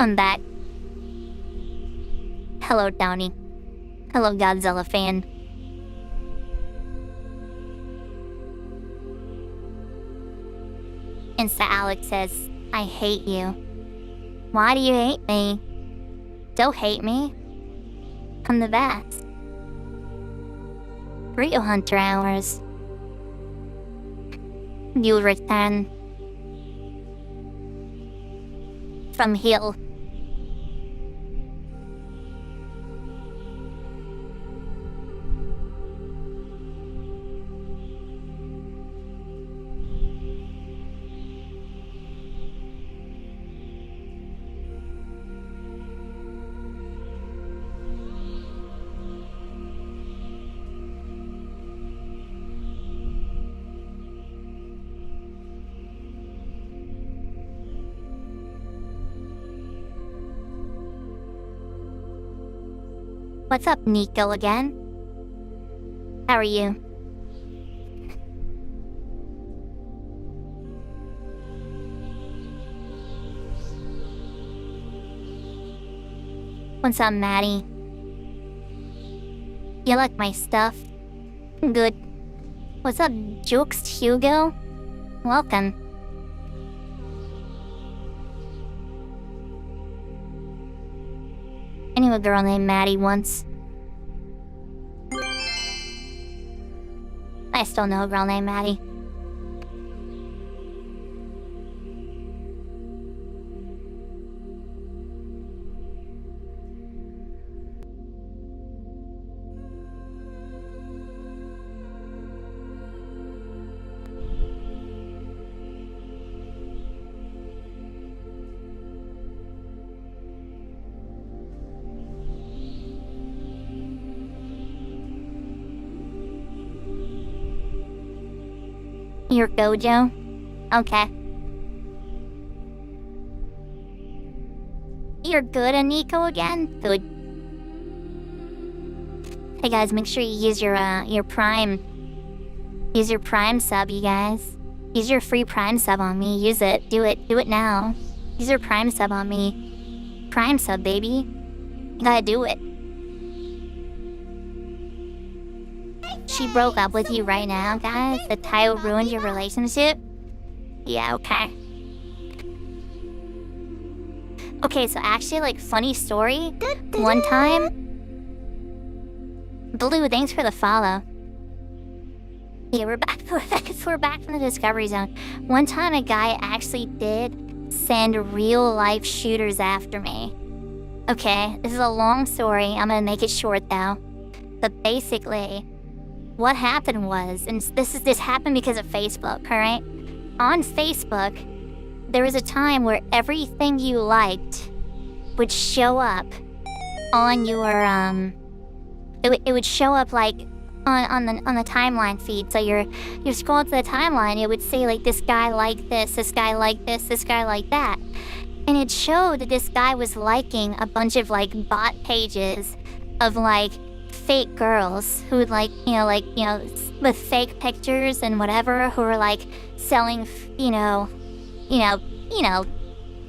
I'm back. Hello, Downey. Hello, Godzilla fan. Insta Alex says, I hate you. Why do you hate me? Don't hate me. I'm the best. Real Hunter hours. You'll return. From Hill. What's up, Nico again? How are you? What's up, Maddie? You like my stuff? Good. What's up, Jukes Hugo? Welcome. I knew a girl named Maddie once. I still know a girl named Maddie. Your Gojo? Okay. You're good, Aniko again? Good. Hey guys, make sure you use your Prime. Use your Prime sub, you guys. Use your free Prime sub on me. Use it. Do it. Do it now. Use your Prime sub on me. Prime sub, baby. You gotta do it. She broke up with you right now, guys? The title ruined your relationship? Yeah, okay. Okay, so actually, like, funny story. One time... Blue, thanks for the follow. Yeah, we're back. We're back from the Discovery Zone. One time, a guy actually did send real-life shooters after me. Okay, this is a long story. I'm gonna make it short, though. But basically... what happened was, and this happened because of Facebook, alright? On Facebook, there was a time where everything you liked would show up on your, it would show up, like, on the timeline feed. So you scroll to the timeline, it would say, like, this guy liked this guy liked this guy liked that. And it showed that this guy was liking a bunch of, like, bot pages of, like, fake girls who would with fake pictures and whatever, who were like selling,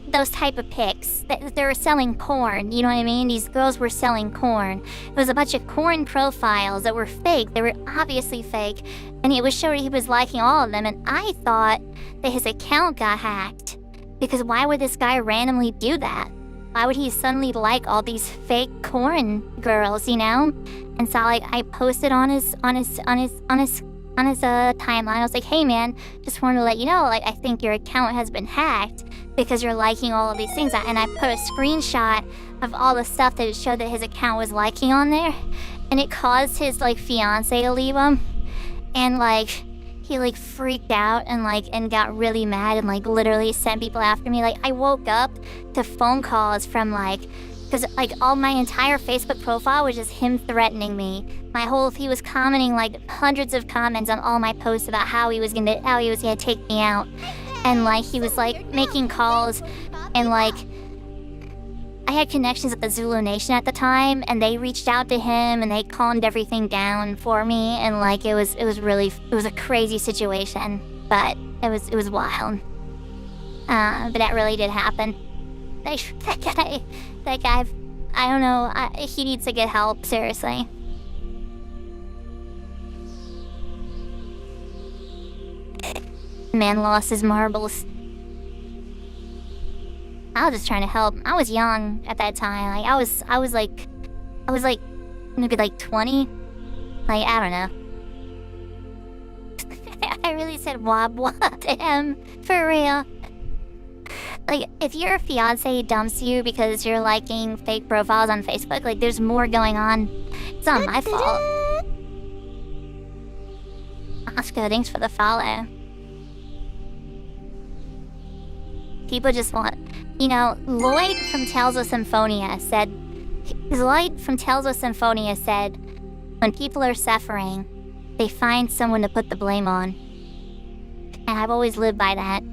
those type of pics. They were selling corn, you know what I mean? These girls were selling corn. It was a bunch of corn profiles that were fake. They were obviously fake, and it was showing he was liking all of them, and I thought that his account got hacked, because why would this guy randomly do that? Why would he suddenly like all these fake corn girls, you know? And so, like, I posted on his timeline. I was like, hey man, just wanted to let you know, like, I think your account has been hacked because you're liking all of these things. And I put a screenshot of all the stuff that it showed that his account was liking on there, and it caused his, like, fiance to leave him. And, like, he, like, freaked out and got really mad and, like, literally sent people after me. Like, I woke up to phone calls from, like, because, like, all my entire Facebook profile was just him threatening me. He was commenting, like, hundreds of comments on all my posts about how he was gonna take me out. And, like, he was, like, making calls, and, like, I had connections at the Zulu Nation at the time, and they reached out to him, and they calmed everything down for me, and, like, it was a crazy situation, but it was wild. But that really did happen. That guy, I don't know, he needs to get help, seriously. Man lost his marbles. I was just trying to help. I was young at that time. Like, I was like, maybe like 20. Like, I don't know. I really said wob wob to him, for real. Like, if your fiance dumps you because you're liking fake profiles on Facebook, like, there's more going on. It's not my fault. Oscar, thanks for the follow. People just want... You know, Lloyd from Tales of Symphonia said... when people are suffering, they find someone to put the blame on. And I've always lived by that.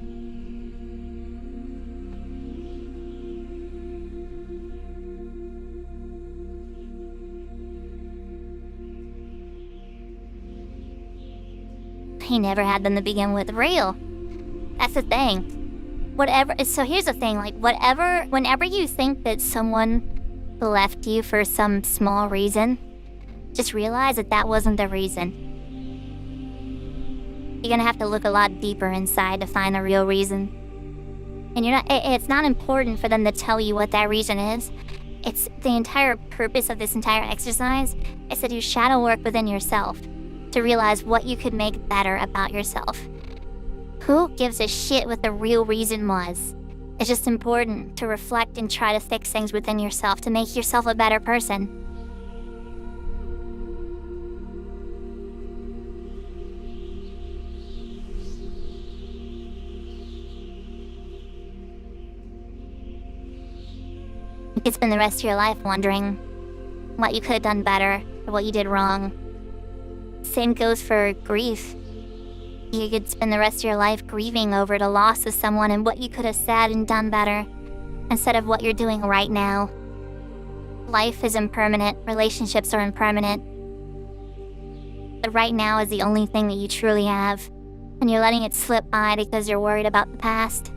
He never had them to begin with. Real. That's the thing. So here's the thing, like, whenever you think that someone left you for some small reason, just realize that wasn't the reason. You're gonna have to look a lot deeper inside to find the real reason. And it's not important for them to tell you what that reason is. It's the entire purpose of this entire exercise is to do shadow work within yourself, to realize what you could make better about yourself. Who gives a shit what the real reason was? It's just important to reflect and try to fix things within yourself to make yourself a better person. You could spend the rest of your life wondering what you could have done better or what you did wrong. Same goes for grief. You could spend the rest of your life grieving over the loss of someone and what you could have said and done better, instead of what you're doing right now. Life is impermanent, relationships are impermanent. But right now is the only thing that you truly have, and you're letting it slip by because you're worried about the past.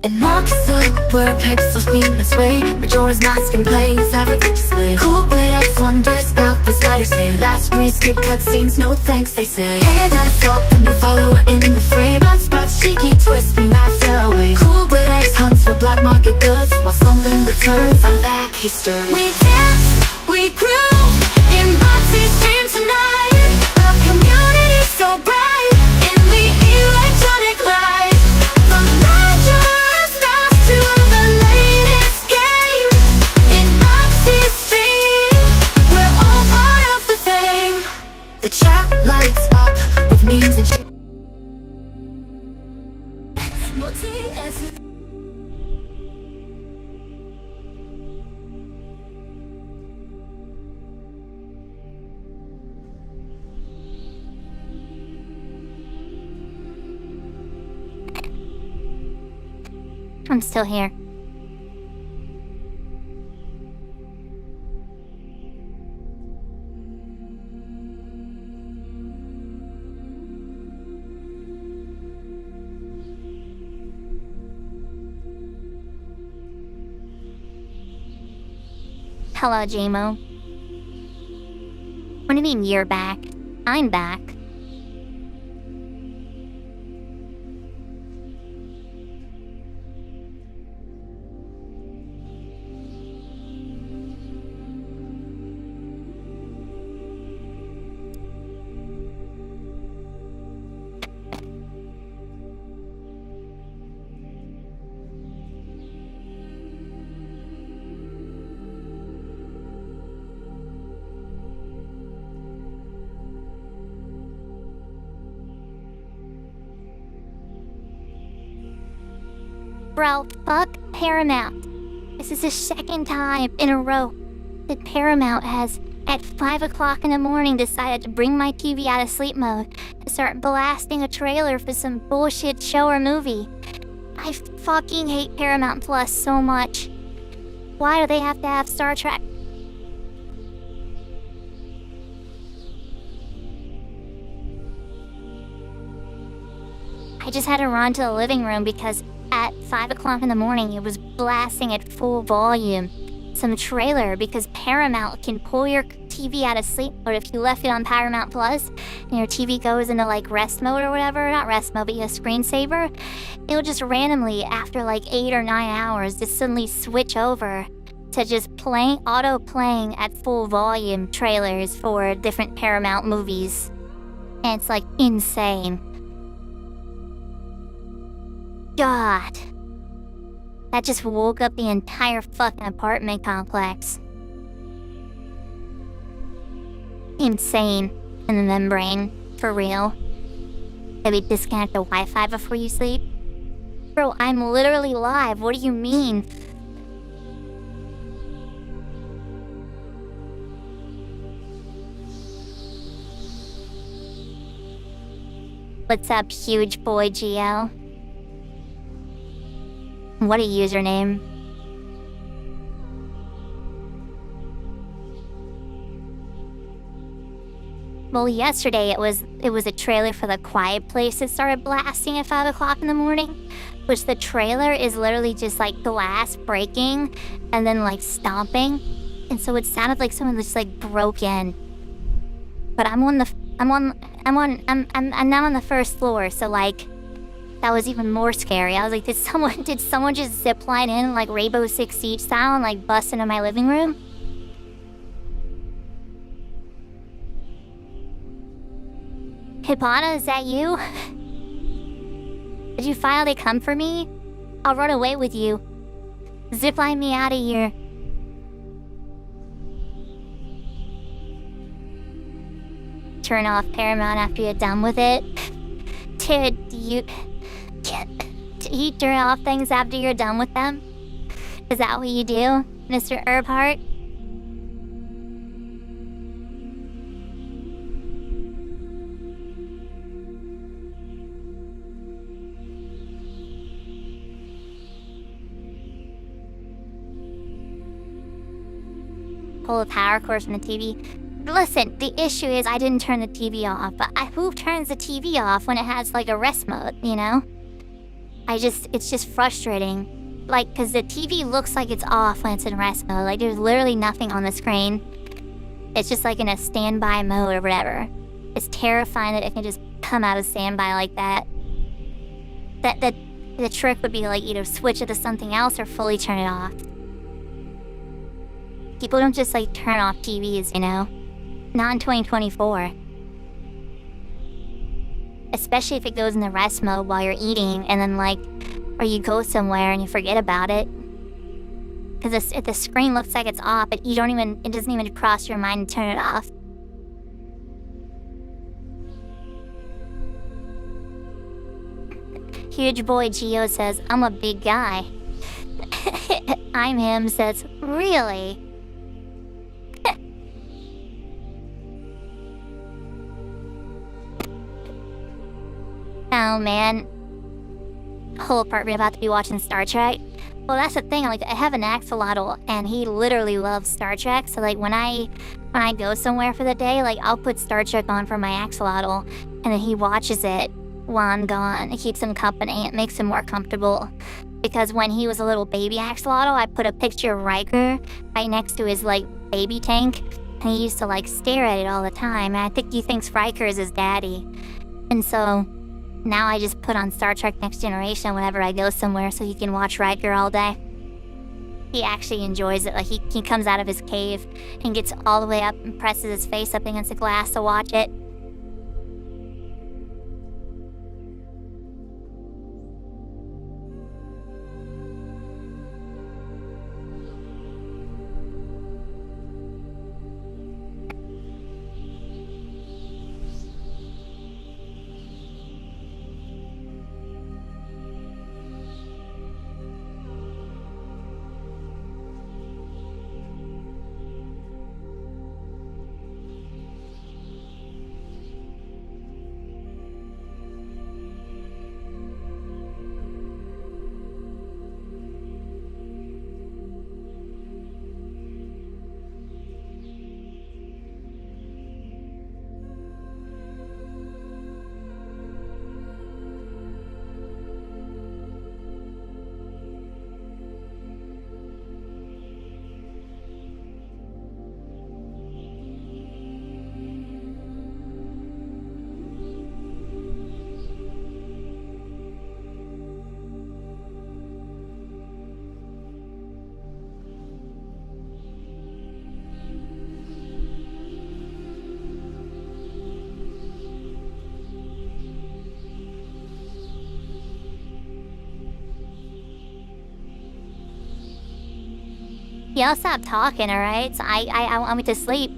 It marks the word pixels mean this way. Majora's Mask and plays everything display. Cool with X wonders about this lighter say. Last we skip cutscenes, no thanks they say. And I thought the new follower in the frame. On spots cheeky twist and master away. Cool with X hunts for black market goods, while something returns on back history. We danced, we grew in Moxie's dream tonight. A community so bright in the electronic light. From Majora's Mask to the latest game in Moxie's stream, we're all part of the fame. The chat lights up with memes and shit. I'm still here. Hello, JMO. What do you mean you're back? I'm back. Bro, fuck Paramount. This is the second time in a row that Paramount has, at 5 o'clock in the morning, decided to bring my TV out of sleep mode and start blasting a trailer for some bullshit show or movie. I fucking hate Paramount Plus so much. Why do they have to have Star Trek? I just had to run to the living room because at 5 o'clock in the morning it was blasting at full volume some trailer because Paramount can pull your TV out of sleep mode if you left it on Paramount Plus and your TV goes into like rest mode or whatever, not rest mode but a screensaver, it'll just randomly after like 8 or 9 hours just suddenly switch over to just auto playing at full volume trailers for different Paramount movies. And it's like insane. God. That just woke up the entire fucking apartment complex. Insane in the membrane, for real. Maybe disconnect the Wi-Fi before you sleep? Bro, I'm literally live, what do you mean? What's up, huge boy GL? What a username. Well, yesterday it was a trailer for The Quiet Place that started blasting at 5 o'clock in the morning, which the trailer is literally just like glass breaking and then like stomping, and so it sounded like someone just like broke in. But I'm now on the first floor, so like that was even more scary. I was like, did someone just zip line in like Rainbow Six Siege style and like bust into my living room? Hipana, is that you? Did you finally come for me? I'll run away with you. Zipline me out of here. Turn off Paramount after you're done with it. Dude, do you turn off things after you're done with them? Is that what you do, Mr. Erbhart? Pull the power cord from the TV. Listen, the issue is I didn't turn the TV off, but who turns the TV off when it has like a rest mode, you know? It's just frustrating. Like, cause the TV looks like it's off when it's in rest mode. Like there's literally nothing on the screen. It's just like in a standby mode or whatever. It's terrifying that it can just come out of standby like that. The trick would be like either switch it to something else or fully turn it off. People don't just like turn off TVs, you know? Not in 2024. Especially if it goes in the rest mode while you're eating and then like, or you go somewhere and you forget about it. Because if the screen looks like it's off, it doesn't even cross your mind to turn it off. Huge boy Geo says, I'm a big guy. I'm him says, really? Oh man, whole apartment about to be watching Star Trek. Well, that's the thing. Like, I have an axolotl, and he literally loves Star Trek. So like, when I go somewhere for the day, like I'll put Star Trek on for my axolotl, and then he watches it while I'm gone. It keeps him company. It makes him more comfortable. Because when he was a little baby axolotl, I put a picture of Riker right next to his like baby tank, and he used to like stare at it all the time. And I think he thinks Riker is his daddy, and so. Now I just put on Star Trek Next Generation whenever I go somewhere so he can watch Riker all day. He actually enjoys it. Like he comes out of his cave and gets all the way up and presses his face up against the glass to watch it. Y'all stop talking, alright? So I want me to sleep.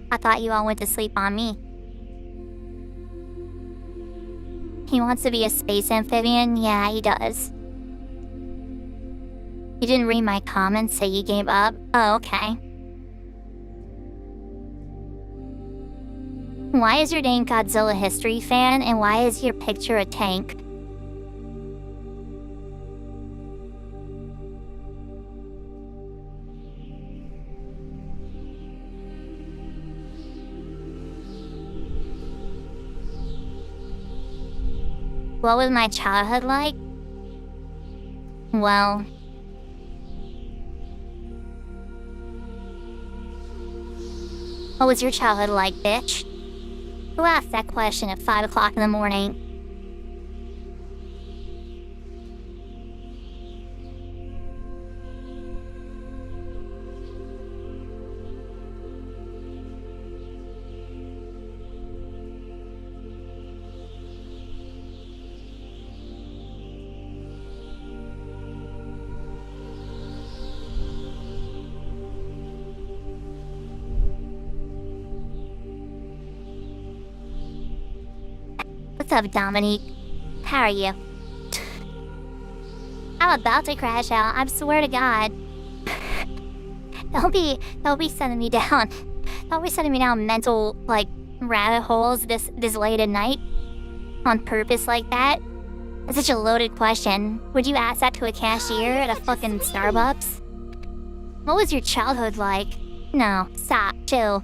I thought you all went to sleep on me. He wants to be a space amphibian? Yeah, he does. You didn't read my comments, so you gave up? Oh, okay. Why is your name Godzilla History Fan, and why is your picture a tank? What was my childhood like? Well... What was your childhood like, bitch? Who asked that question at 5 o'clock in the morning? What's up, Dominique? How are you? I'm about to crash out, I swear to God. Don't be sending me down. Don't be sending me down mental, like, rabbit holes this late at night. On purpose like that. It's such a loaded question. Would you ask that to a cashier at a fucking Starbucks? What was your childhood like? No, stop, chill.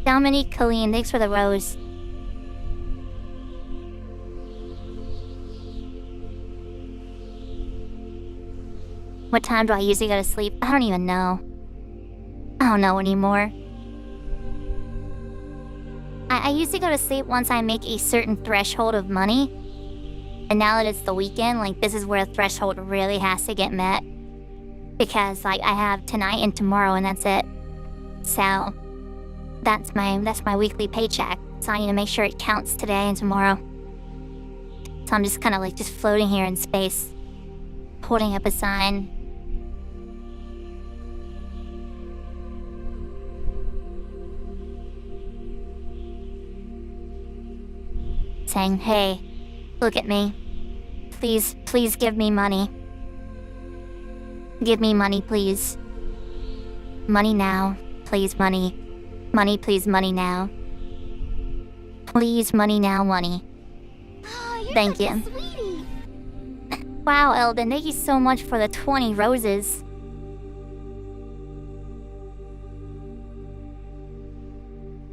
Dominique Colleen, thanks for the rose. What time do I usually go to sleep? I don't even know. I don't know anymore. I used to go to sleep once I make a certain threshold of money. And now that it's the weekend, like, this is where the threshold really has to get met. Because, like, I have tonight and tomorrow and that's it. So, that's my weekly paycheck. So I need to make sure it counts today and tomorrow. So I'm just kind of like, just floating here in space. Holding up a sign. Saying, hey, look at me. Please give me money. Give me money, please. Money now. Please, money. Money, please, money now. Please, money now, money. Oh, Thank you. Sweetie. Wow, Eldon, thank you so much for the 20 roses.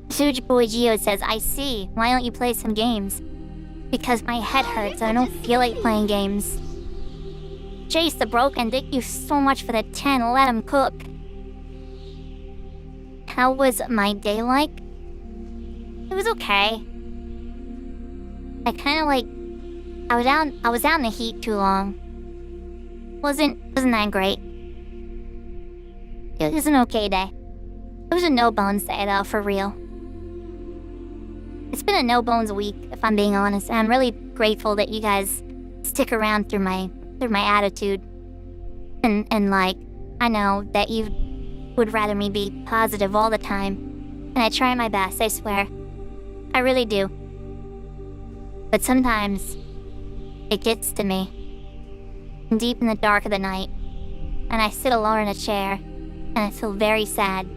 Suge Boy Geo says, I see. Why don't you play some games? Because my head hurts and I don't feel like playing games. Jace the Broken, thank you so much for the 10. Let him cook. How was my day like? It was okay. I kind of like... I was out in the heat too long. Wasn't that great. It was an okay day. It was a no-bones day though, for real. It's been a no-bones week, if I'm being honest, and I'm really grateful that you guys stick around through my attitude. And like, I know that you would rather me be positive all the time. And I try my best, I swear. I really do. But sometimes, it gets to me. Deep in the dark of the night. And I sit alone in a chair, and I feel very sad.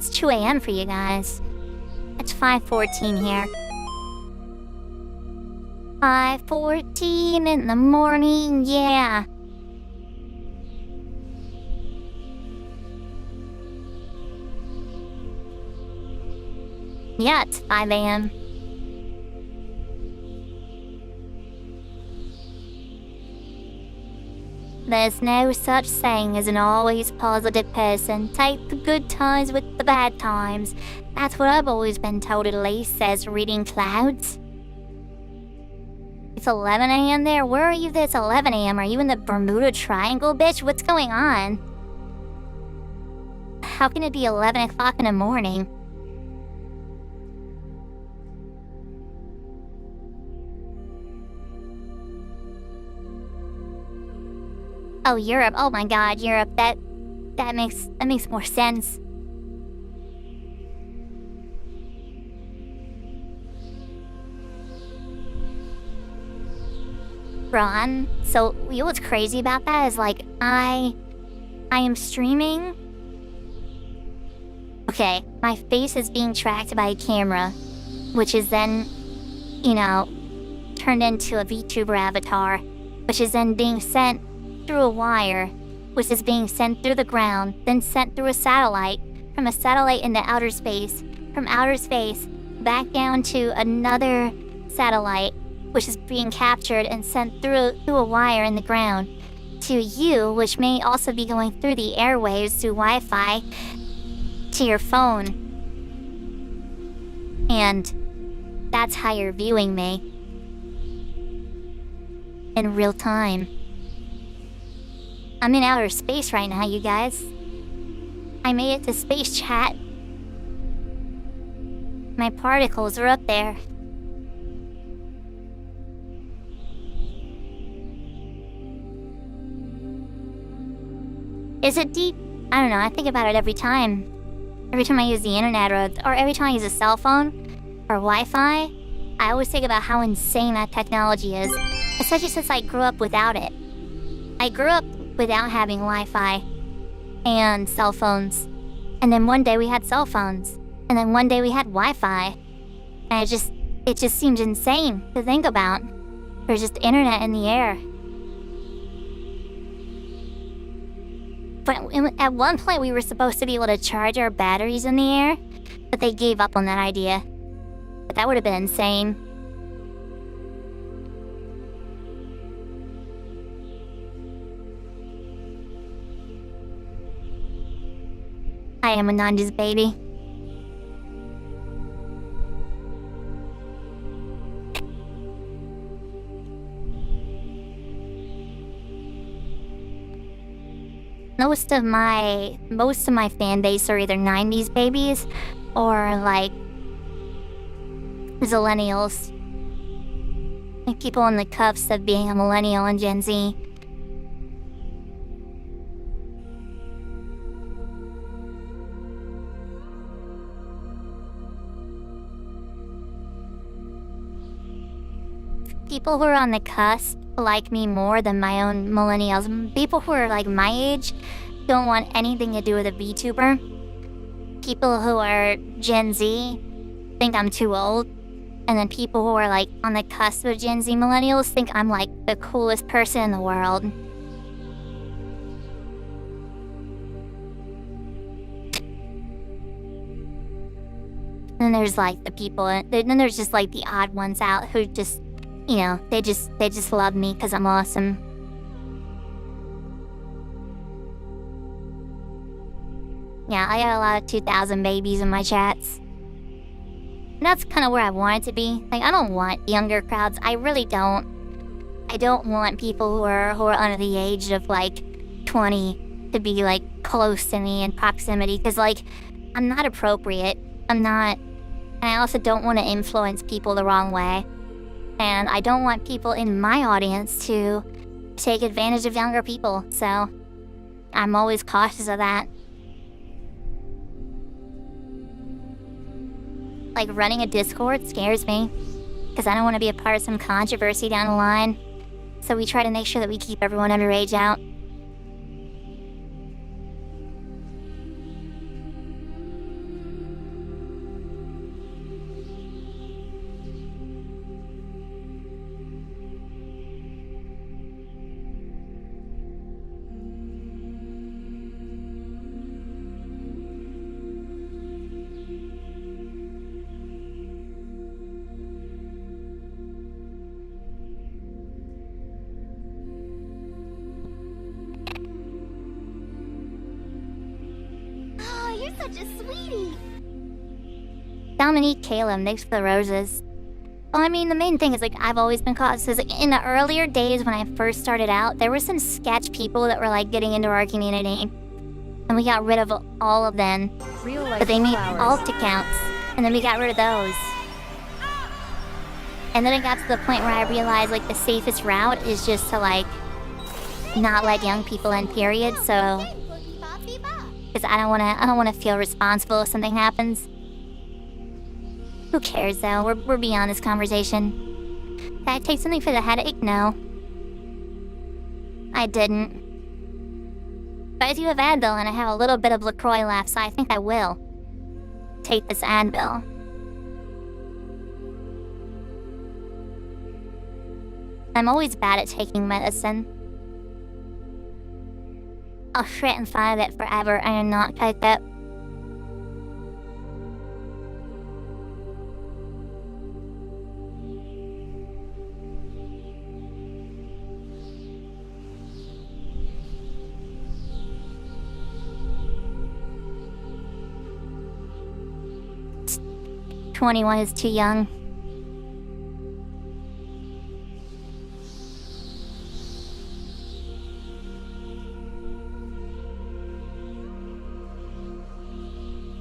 It's 2 a.m. for you guys. It's 5:14 here. 5:14 in the morning, yeah. Yeah, it's 5 a.m. There's no such thing as an always positive person. Take the good times with the bad times. That's what I've always been told, at least, says reading clouds. It's 11 a.m. there? Where are you this 11 a.m.? Are you in the Bermuda Triangle, bitch? What's going on? How can it be 11 o'clock in the morning? Oh, Europe. Oh my god, Europe. That makes more sense. Ron, so you know what's crazy about that is like I am streaming. Okay, my face is being tracked by a camera, which is then, you know, turned into a VTuber avatar, which is then being sent through a wire, which is being sent through the ground, then sent through a satellite, from a satellite into outer space, from outer space back down to another satellite, which is being captured and sent through a wire in the ground to you, which may also be going through the airwaves through Wi-Fi to your phone. And that's how you're viewing me in real time. I'm in outer space right now, you guys. I made it to space chat. My particles are up there. Is it deep? I don't know, I think about it every time. Every time I use the internet or every time I use a cell phone or Wi-Fi, I always think about how insane that technology is, especially since I grew up without it. I grew up without having Wi-Fi and cell phones. And then one day we had cell phones. And then one day we had Wi-Fi. And it just seemed insane to think about. There's just internet in the air. But at one point we were supposed to be able to charge our batteries in the air, but they gave up on that idea. But that would have been insane. I am a 90s baby. Most of my fan base are either 90s babies or like Zillennials. Like people on the cuffs of being a millennial and Gen Z. People who are on the cusp like me more than my own millennials. People who are like my age don't want anything to do with a VTuber. People who are Gen Z think I'm too old. And then people who are like on the cusp of Gen Z millennials think I'm like the coolest person in the world. And then there's like the people, then there's just like the odd ones out who just, you know, they just love me because I'm awesome. Yeah, I got a lot of 2000 babies in my chats. And that's kind of where I want it to be. Like, I don't want younger crowds. I really don't. I don't want people who are under the age of like 20 to be like close to me in proximity, because like I'm not appropriate. I'm not, and I also don't want to influence people the wrong way. And I don't want people in my audience to take advantage of younger people, so I'm always cautious of that. Like, running a Discord scares me, because I don't want to be a part of some controversy down the line. So we try to make sure that we keep everyone underage out. such a sweetie. Dominique Caleb, thanks for the roses. Well, I mean, the main thing is, like, I've always been cautious. In the earlier days when I first started out, there were some sketch people that were, like, getting into our community. And we got rid of all of them. But they made alt accounts. And then we got rid of those. And then it got to the point where I realized, like, the safest route is just to, like, not let young people in, period. So, because I don't want to feel responsible if something happens. Who cares, though? We're beyond this conversation. Did I take something for the headache? No. I didn't. But I do have Advil, and I have a little bit of LaCroix left, so I think I will take this Advil. I'm always bad at taking medicine. I'll shit and find it forever and not take it. It's 21 is too young.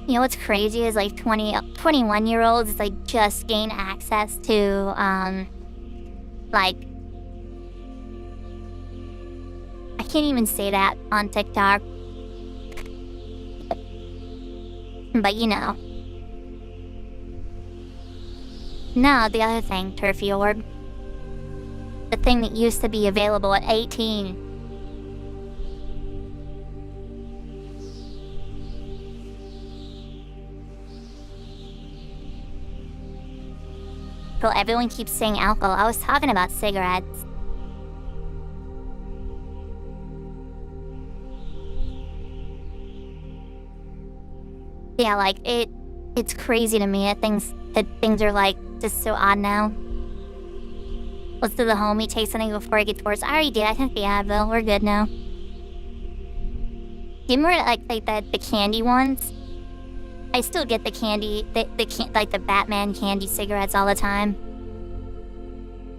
You know what's crazy is, like, 21-year-olds, like, just gain access to, like, I can't even say that on TikTok. But you know. No, the other thing, Turfy Orb. The thing that used to be available at 18. Well, everyone keeps saying alcohol. I was talking about cigarettes. Yeah, like, it's crazy to me that things are, like, just so odd now. Let's do the homie, take something before it gets worse. I already did, I think the Advil, we're good now. Do you remember, like the candy ones? I still get the candy, like the Batman candy cigarettes all the time.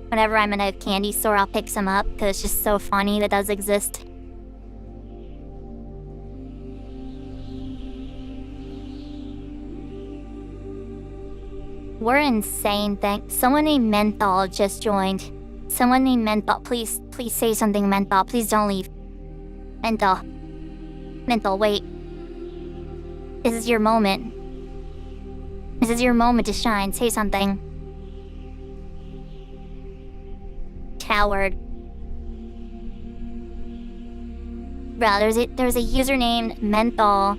Whenever I'm in a candy store, I'll pick some up, because it's just so funny that does exist. We're insane, thanks. Someone named Menthol just joined. Someone named Menthol, please say something, Menthol. Please don't leave. Menthol. Menthol, wait. This is your moment. This is your moment to shine. Say something. Coward. Bro, there's a user named Menthol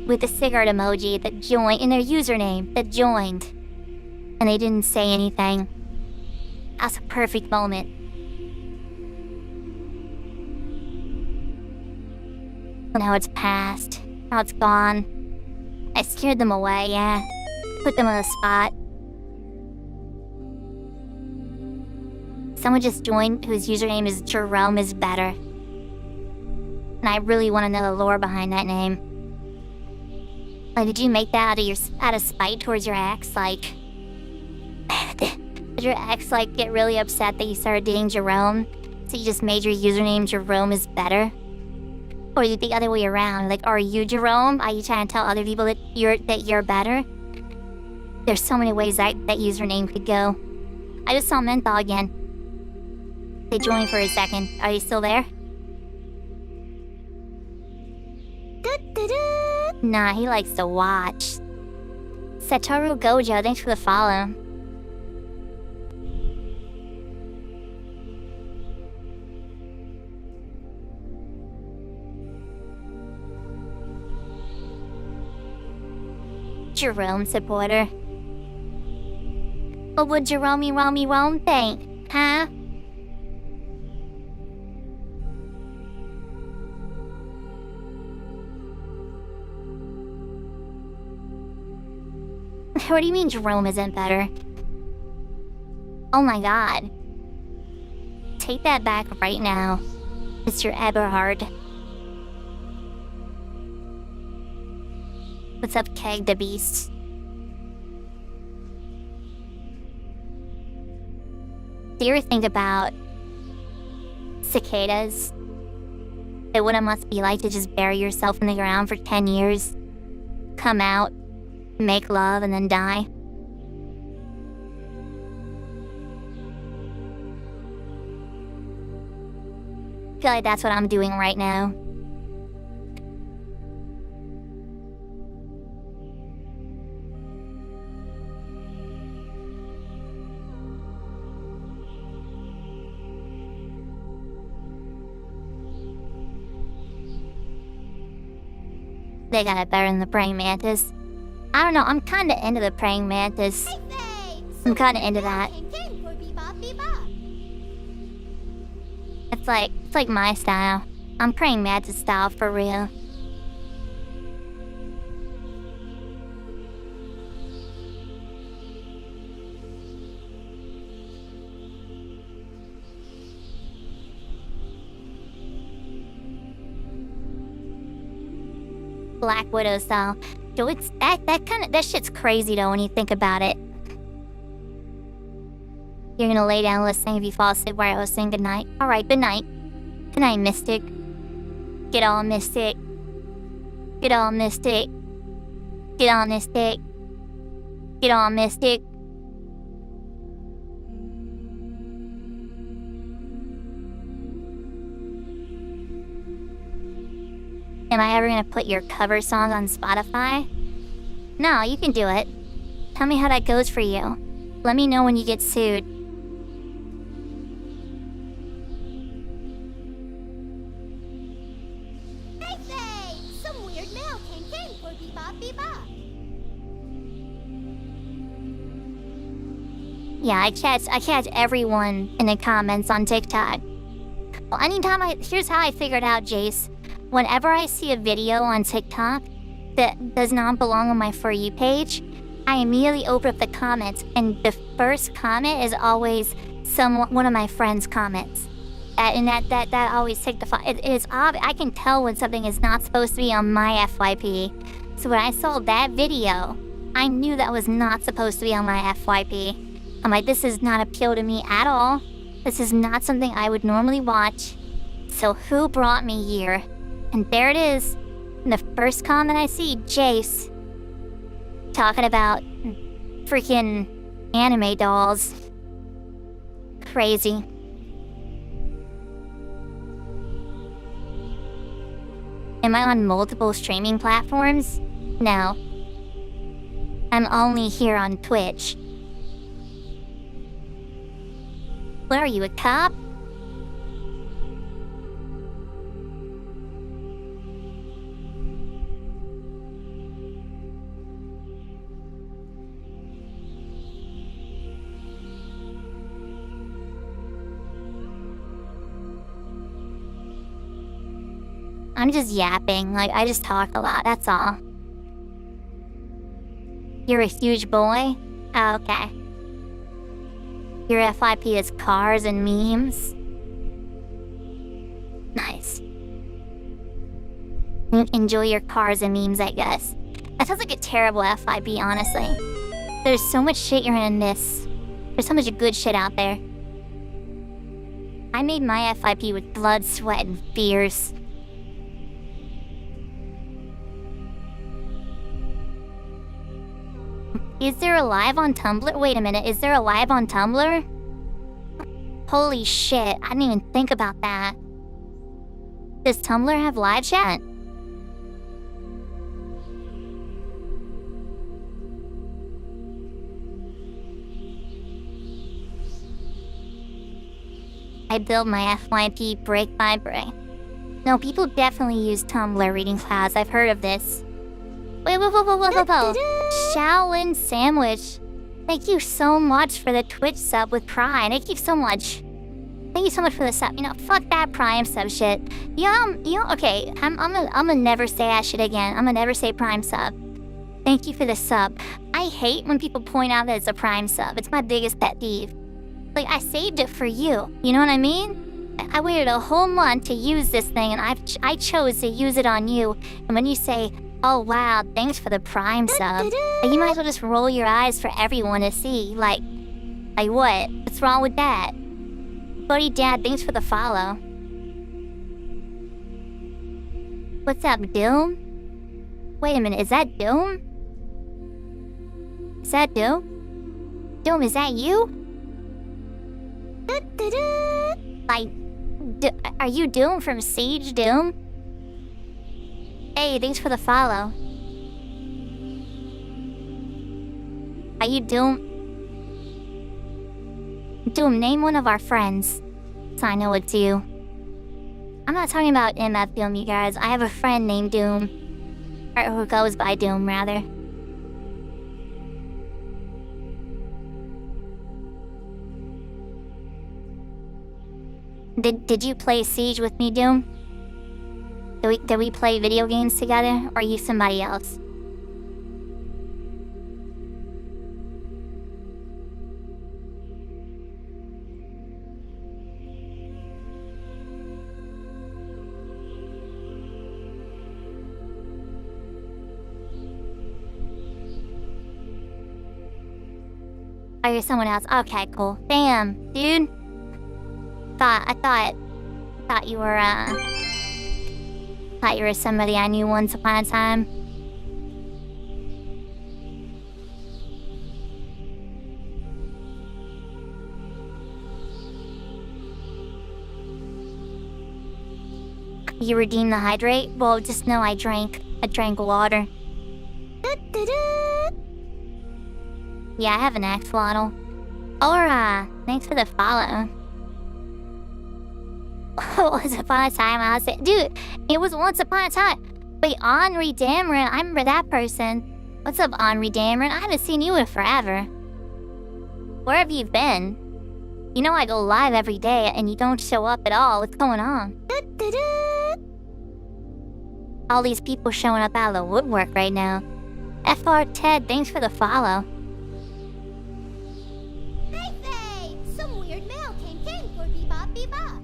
with a cigarette emoji that joined, in their username, that joined. And they didn't say anything. That's a perfect moment. Now it's past. Now it's gone. I scared them away, yeah. Put them on the spot. Someone just joined whose username is Jerome is better. And I really want to know the lore behind that name. Like, did you make that out of spite towards your ex? Like, did your ex, like, get really upset that you started dating Jerome? So you just made your username Jerome is better? Or the other way around, like, are you Jerome? Are you trying to tell other people that you're better? There's so many ways that username could go. I just saw Menthol again. They joined for a second. Are you still there? Nah, he likes to watch. Satoru Gojo, thanks for the follow. Jerome supporter. What would Jerome think, huh? What do you mean Jerome isn't better? Oh my god. Take that back right now, Mr. Eberhard. What's up, Keg the Beast? Do you ever think about cicadas? That what it must be like to just bury yourself in the ground for 10 years, come out, make love, and then die? I feel like that's what I'm doing right now. They got it better than the praying mantis. I don't know, I'm kinda into the praying mantis. I'm kinda into that. It's like my style. I'm praying mantis style for real. Black Widow style. So it's that shit's crazy though when you think about it. You're gonna lay down listening if you fall asleep while I was saying goodnight. Alright, good night. Good night, Mystic. Get all Mystic. Get all Mystic. Get all Mystic. Get all Mystic. Am I ever gonna put your cover song on Spotify? No, you can do it. Tell me how that goes for you. Let me know when you get sued. Some weird mail came for Bebop. Yeah, I catch everyone in the comments on TikTok. Well, here's how I figured out, Jace. Whenever I see a video on TikTok that does not belong on my For You page, I immediately open up the comments, and the first comment is always one of my friends' comments. And that always signifies it is obvious. I can tell when something is not supposed to be on my FYP. So when I saw that video, I knew that was not supposed to be on my FYP. I'm like, this does not appeal to me at all. This is not something I would normally watch. So who brought me here? And there it is. In the first comment I see, Jace talking about freaking anime dolls. Crazy. Am I on multiple streaming platforms? No. I'm only here on Twitch. What are you, a cop? I'm just yapping, like, I just talk a lot, that's all. You're a huge boy? Oh, okay. Your FYP is cars and memes? Nice. Enjoy your cars and memes, I guess. That sounds like a terrible FYP, honestly. There's so much shit you're gonna miss. There's so much good shit out there. I made my FYP with blood, sweat, and fears. Is there a live on Tumblr? Wait a minute, is there a live on Tumblr? Holy shit, I didn't even think about that. Does Tumblr have live chat? I build my FYP break by break. No, people definitely use Tumblr reading clouds. I've heard of this. Wait. Shaolin Sandwich. Thank you so much for the Twitch sub with Prime. Thank you so much. Thank you so much for the sub. You know, fuck that Prime sub shit. Okay, I'm gonna never say that shit again. I'm gonna never say Prime sub. Thank you for the sub. I hate when people point out that it's a Prime sub. It's my biggest pet peeve. Like, I saved it for you. You know what I mean? I waited a whole month to use this thing, and I chose to use it on you. And when you say Oh wow, thanks for the Prime sub. You might as well just roll your eyes for everyone to see. Like what? What's wrong with that? Buddy Dad, thanks for the follow. What's up, Doom? Wait a minute, is that Doom? Is that Doom? Doom, is that you? Like, are you Doom from Siege, Doom? Hey, thanks for the follow. Are you Doom? Doom, name one of our friends, so I know it's you. I'm not talking about MF Doom, you guys. I have a friend named Doom. Or who goes by Doom, rather. Did you play Siege with me, Doom? Did we play video games together, or are you somebody else? Oh, you're someone else. Okay, cool. Damn, dude. I thought you were somebody I knew once upon a time. You redeemed the hydrate? Well, just know I drank water. Yeah, I have an axolotl. Aura, thanks for the follow. Once upon a time, I was saying, dude, it was once upon a time. Wait, Henri Dameron, I remember that person. What's up, Henri Dameron? I haven't seen you in forever. Where have you been? You know I go live every day and you don't show up at all. What's going on? All these people showing up out of the woodwork right now. FR Ted, thanks for the follow. Hey, Faye! Some weird mail came in for Bebop Bebop.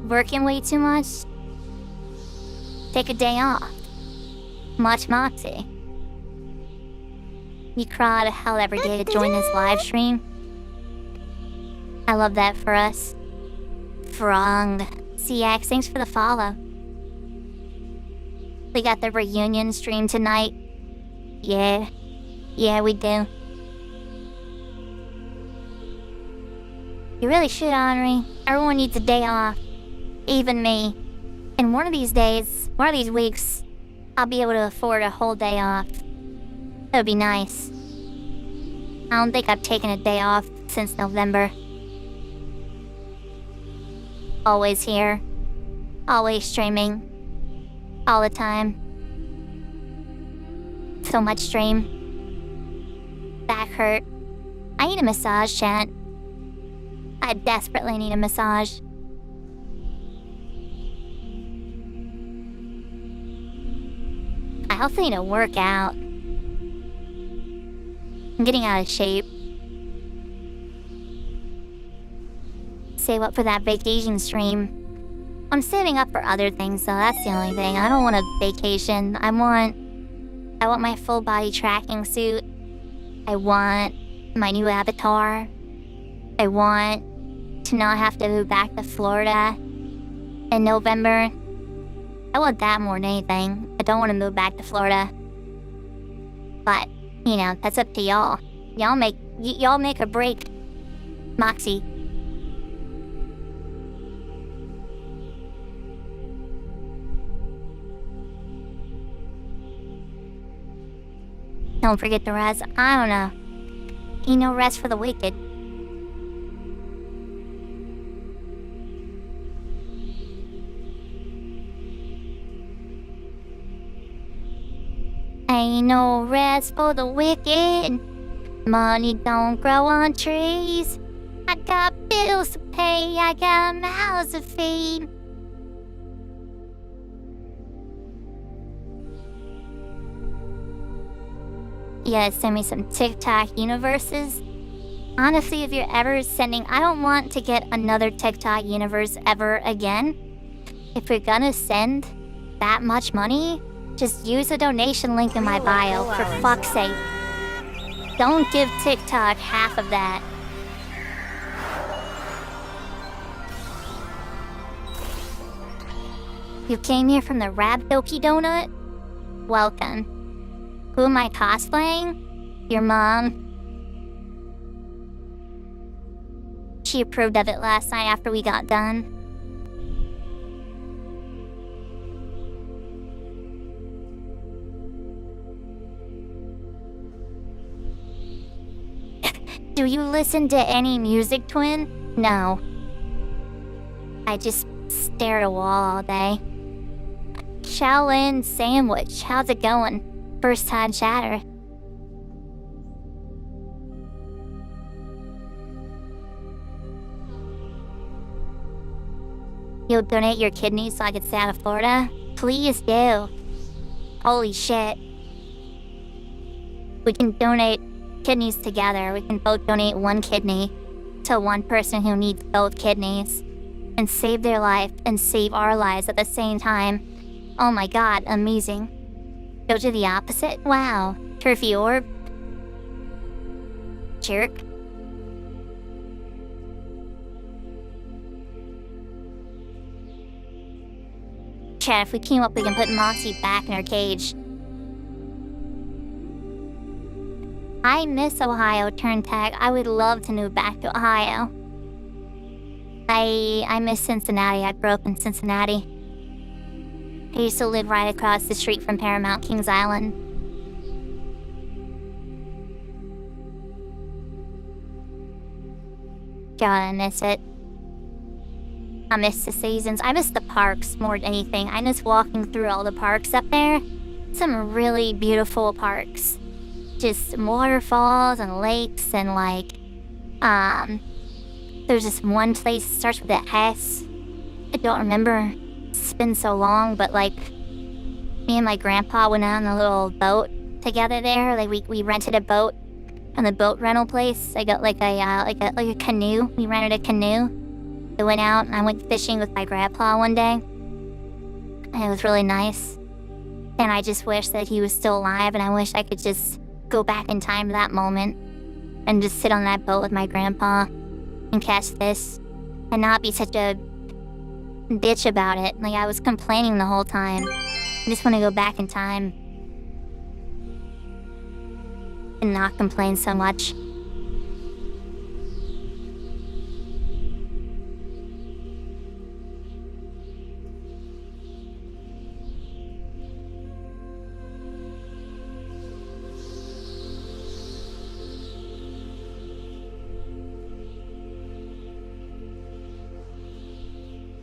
Working way too much? Take a day off. Much Moxie. You crawl out of hell every day to join this live stream. I love that for us. Frong. CX, thanks for the follow. We got the reunion stream tonight. Yeah. Yeah, we do. You really should, Henri. Everyone needs a day off. Even me. And one of these weeks, I'll be able to afford a whole day off. That would be nice. I don't think I've taken a day off since November. Always here. Always streaming. All the time. So much stream. Back hurt. I need a massage, chat. I desperately need a massage. I also need to work out. I'm getting out of shape. Save up for that vacation stream. I'm saving up for other things, though. That's the only thing. I don't want a vacation. I want my full body tracking suit. I want my new avatar. I want to not have to move back to Florida in November. I want that more than anything. I don't want to move back to Florida. But, you know, that's up to y'all. Y'all make or break Moxie. Don't forget the rest. I don't know. Ain't no rest for the wicked. Ain't no rest for the wicked. Money don't grow on trees. I got bills to pay. I got mouths to feed. You gotta send me some TikTok universes. Honestly, if you're ever sending, I don't want to get another TikTok universe ever again. If you're gonna send that much money, just use the donation link in my bio, for fuck's sake. Don't give TikTok half of that. You came here from the Rabdoki Donut? Welcome. Who am I cosplaying? Your mom. She approved of it last night after we got done. Do you listen to any music, Twin? No. I just stare at a wall all day. Shaolin Sandwich, how's it going? First time chatter. You'll donate your kidneys so I can stay out of Florida? Please do. Holy shit. We can donate kidneys together. We can both donate one kidney to one person who needs both kidneys and save their life and save our lives at the same time. Oh my god, amazing. Go to the opposite? Wow. Turfy orb? Jerk. Chat, if we team up, we can put Moxie back in her cage. I miss Ohio, turn tag. I would love to move back to Ohio. I miss Cincinnati. I grew up in Cincinnati. I used to live right across the street from Paramount Kings Island. God, I miss it. I miss the seasons. I miss the parks more than anything. I miss walking through all the parks up there. Some really beautiful parks. Just waterfalls and lakes and like, there's this one place that starts with an S. I don't remember. It's been so long, but like, me and my grandpa went out on a little boat together there. Like we rented a boat on the boat rental place. I got like a canoe. We rented a canoe. I went out and I went fishing with my grandpa one day. And it was really nice. And I just wish that he was still alive, and I wish I could just go back in time to that moment and just sit on that boat with my grandpa and catch fish and not be such a bitch about it. Like, I was complaining the whole time. I just want to go back in time and not complain so much.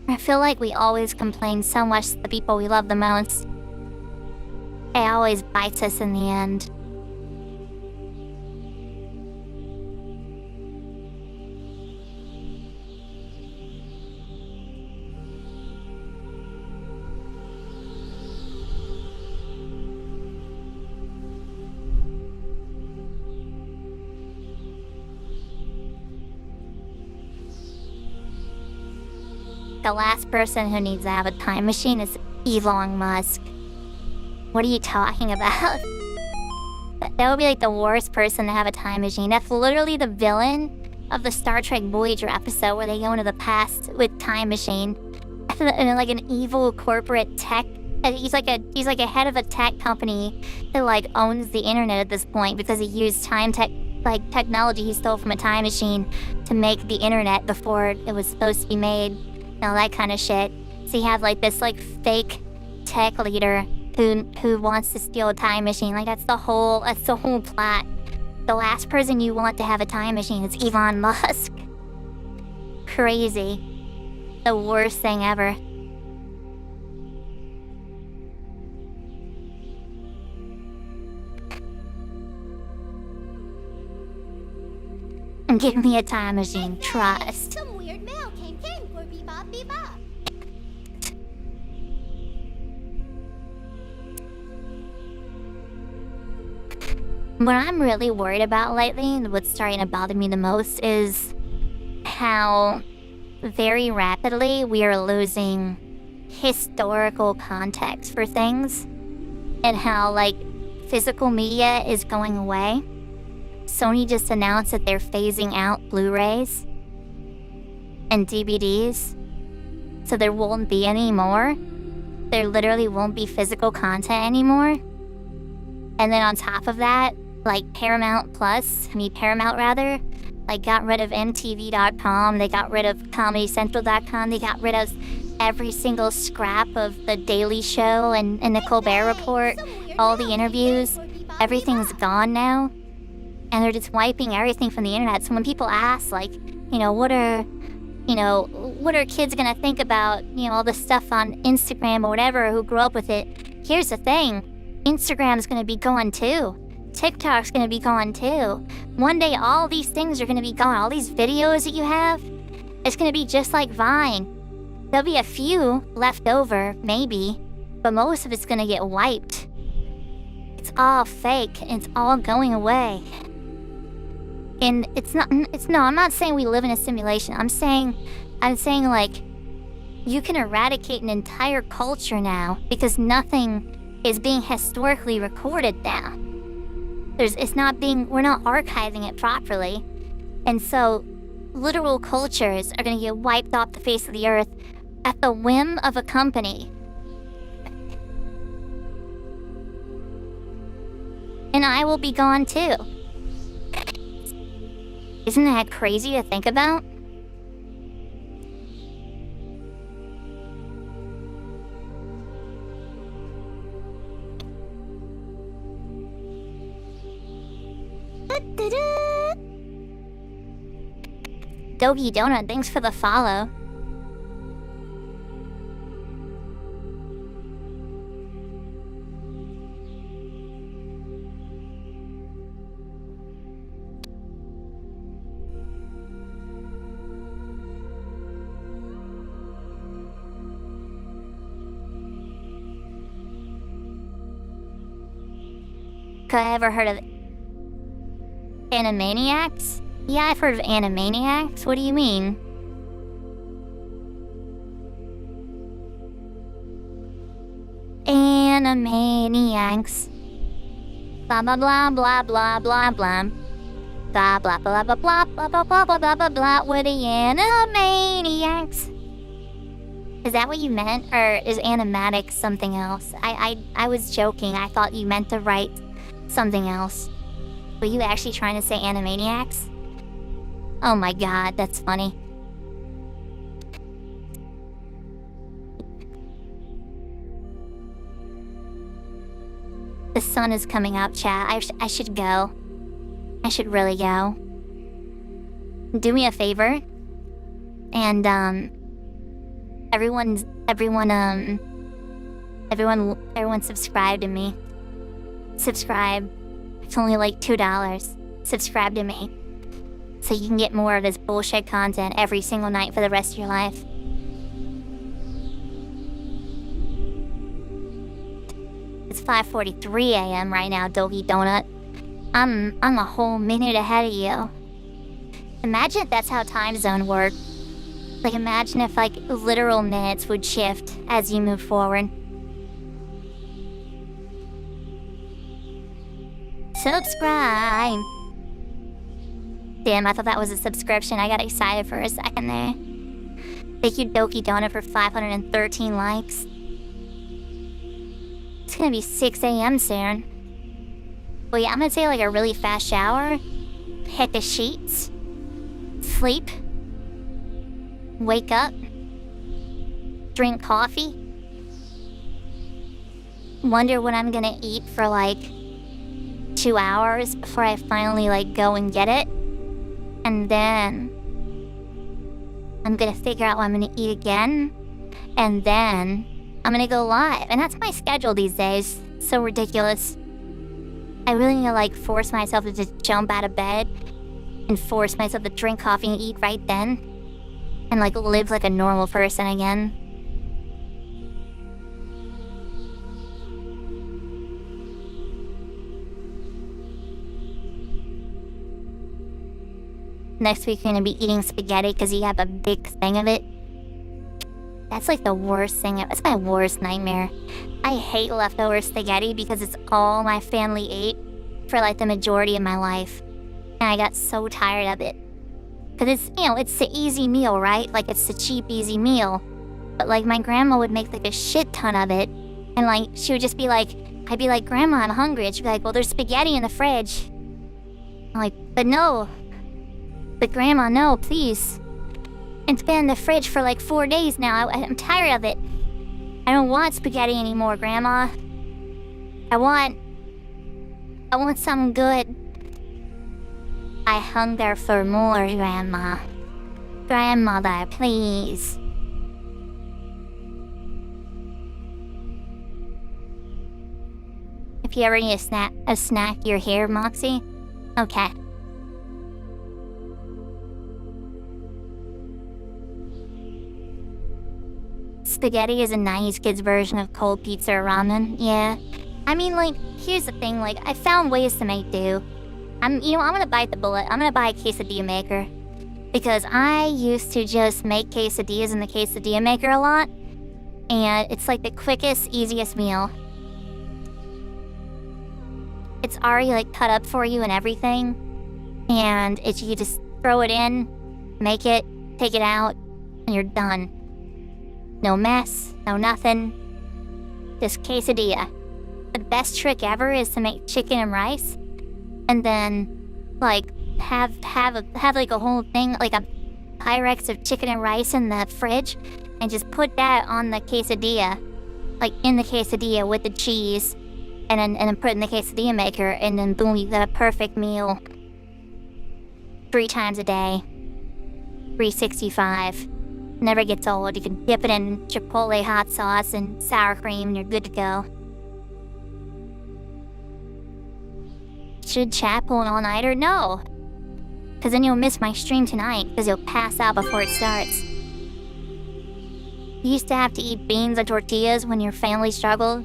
I feel like we always complain so much to the people we love the most. It always bites us in the end. The last person who needs to have a time machine is Elon Musk. What are you talking about? That would be like the worst person to have a time machine. That's literally the villain of the Star Trek Voyager episode where they go into the past with time machine. And like an evil corporate tech. He's like a head of a tech company that like owns the internet at this point because he used technology he stole from a time machine to make the internet before it was supposed to be made. All that kind of shit. So you have like this like fake tech leader who wants to steal a time machine. Like that's the whole plot. The last person you want to have a time machine is Elon Musk. Crazy. The worst thing ever. Give me a time machine, trust. Some weird mail came in for Bebop Bebop. What I'm really worried about lately, and what's starting to bother me the most, is how very rapidly we are losing historical context for things, and how, like, physical media is going away. Sony just announced that they're phasing out Blu-rays and DVDs, so there won't be any more. There literally won't be physical content anymore. And then on top of that, like Paramount, like got rid of MTV.com, they got rid of ComedyCentral.com, they got rid of every single scrap of The Daily Show and the Colbert Report, all the interviews, everything's gone now. And they're just wiping everything from the internet. So when people ask, like, what are kids gonna think about, all the stuff on Instagram or whatever, who grew up with it? Here's the thing, Instagram's gonna be gone too. TikTok's gonna be gone too. One day all these things are gonna be gone. All these videos that you have, it's gonna be just like Vine. There'll be a few left over, maybe, but most of it's gonna get wiped. It's all fake, and it's all going away. And I'm not saying we live in a simulation. I'm saying like, you can eradicate an entire culture now because nothing is being historically recorded now. We're not archiving it properly. And so literal cultures are gonna get wiped off the face of the earth at the whim of a company. And I will be gone too. Isn't that crazy to think about? Dogi Donut, thanks for the follow. Have I ever heard of Animaniacs? Yeah, I've heard of Animaniacs. What do you mean? Animaniacs. Blah blah blah blah blah blah blah. Blah blah blah blah blah blah blah blah blah blah blah blah. We're the Animaniacs. Is that what you meant, or is animatics something else? I was joking. I thought you meant to write something else. Were you actually trying to say Animaniacs? Oh my god, that's funny. The sun is coming up, chat. I should go. I should really go. Do me a favor. And, everyone subscribe to me. Subscribe. It's only like $2. Subscribe to me. So you can get more of this bullshit content every single night for the rest of your life. It's 5:43 a.m. right now, Dogi Donut. I'm a whole minute ahead of you. Imagine if that's how time zone worked. Like, imagine if, like, literal minutes would shift as you move forward. Subscribe! Damn, I thought that was a subscription. I got excited for a second there. Thank you, Doki Donut, for 513 likes. It's gonna be 6 a.m. soon. Well, yeah, I'm gonna take like a really fast shower, hit the sheets, sleep, wake up, drink coffee, wonder what I'm gonna eat for like 2 hours before I finally like go and get it. And then I'm gonna figure out what I'm gonna eat again. And then I'm gonna go live. And that's my schedule these days. So ridiculous. I really need to like force myself to just jump out of bed and force myself to drink coffee and eat right then. And like live like a normal person again. next week you're gonna be eating spaghetti because you have a big thing of it. That's like the worst thing. That's my worst nightmare. I hate leftover spaghetti because it's all my family ate for like the majority of my life. And I got so tired of it. Because it's, it's the easy meal, right? Like it's the cheap, easy meal. But like my grandma would make like a shit ton of it. And like she would just be like, I'd be like, Grandma, I'm hungry. And she'd be like, well, there's spaghetti in the fridge. I'm like, but no. But Grandma, no, please. It's been in the fridge for like 4 days now. I'm tired of it. I don't want spaghetti anymore, Grandma. I want something good. I hunger for more, Grandma. Grandmother, please. If you ever need a snack, you're here, Moxie? Okay. Spaghetti is a 90s kids version of cold pizza or ramen, yeah. I mean, like, here's the thing, like, I found ways to make do. I'm gonna bite the bullet. I'm gonna buy a quesadilla maker. Because I used to just make quesadillas in the quesadilla maker a lot. And it's like the quickest, easiest meal. It's already like cut up for you and everything. And you just throw it in, make it, take it out, and you're done. No mess, no nothing. Just quesadilla. The best trick ever is to make chicken and rice. And then, like, have like a whole thing, like a Pyrex of chicken and rice in the fridge. And just put that on the quesadilla. Like, in the quesadilla with the cheese. And then put it in the quesadilla maker. And then boom, you got a perfect meal. 3 times a day. 365. Never gets old. You can dip it in Chipotle hot sauce and sour cream and you're good to go. Should chat pull an all-nighter? No. Because then you'll miss my stream tonight because you'll pass out before it starts. You used to have to eat beans and tortillas when your family struggled.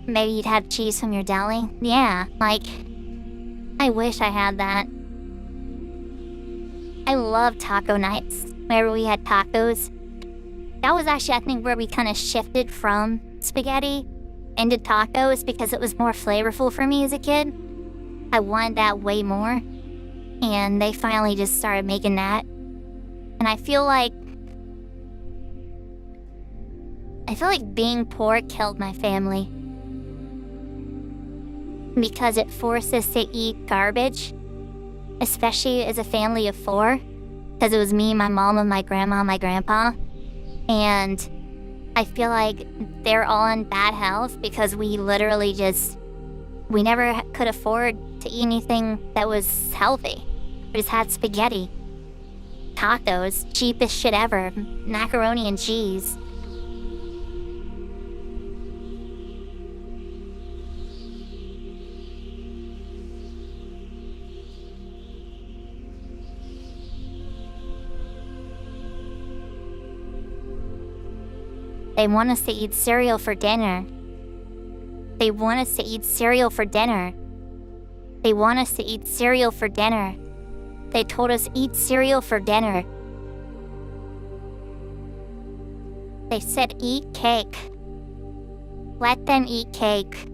Maybe you'd have cheese from your deli. Yeah, like, I wish I had that. I love taco nights. Whenever we had tacos. That was actually, I think, where we kind of shifted from spaghetti into tacos because it was more flavorful for me as a kid. I wanted that way more. And they finally just started making that. And I feel like being poor killed my family. Because it forced us to eat garbage. Especially as a family of 4. Because it was me, my mom, and my grandma, and my grandpa. And I feel like they're all in bad health because we literally we never could afford to eat anything that was healthy. We just had spaghetti. Tacos, cheapest shit ever. Macaroni and cheese. They want us to eat cereal for dinner. They want us to eat cereal for dinner. They want us to eat cereal for dinner. They told us eat cereal for dinner. They said eat cake. Let them eat cake.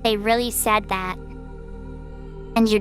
They really said that. And you're